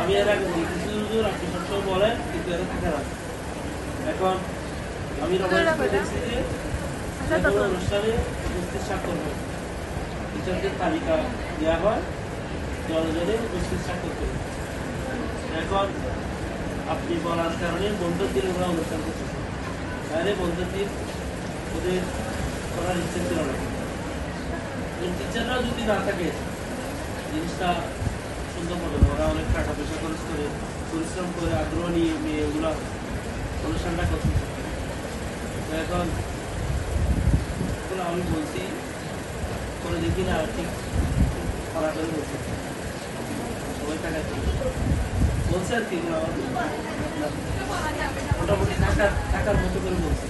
আমি এর আগে দেখেছি হুজুর আপনি সবসময় বলেন কিন্তু এরা থাকে না। এখন আমি রমাইশ করেছি যে কোনো অনুষ্ঠানে উপস্থিত স্বাক্ষর হয়, টিচারদের তালিকা দেওয়া হয়, জনে উপস্থিত স্বাক্ষর করে। এখন আপনি বলার কারণে বন্ধুর দিন ওরা অনুষ্ঠান করতেছে, তাহলে বন্ধুর দিন ওদের করার ইচ্ছে ছিল না। টিচাররাও যদি না থাকে জিনিসটা সুন্দর হবে না। ওরা অনেক টাকা পয়সা খরচ করে পরিশ্রম করে আগ্রহ নিয়ে মেয়েগুলো অনুষ্ঠানটা করতেছে। তো এখন আমি বলছি করে দেখি না ঠিক করা করে বলছি সবাই টাকা বলছে আর কি মোটামুটি টাকার মতো করে বলছে।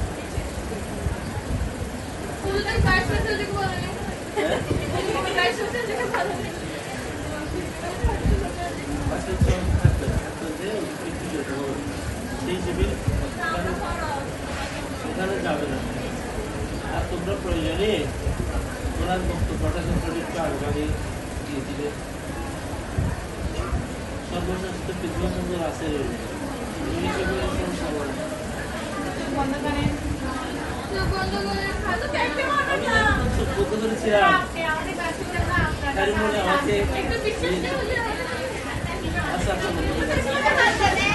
সেখানে যাবে না। আর তোমরা প্রয়োজনে ওনার বক্তব্যটা একটু আগামী দিয়ে দিবে। সর্বশেষ তো পৃথিবী সুন্দর আছে বন্ধ করেছিলাম আমাকে আচ্ছা আচ্ছা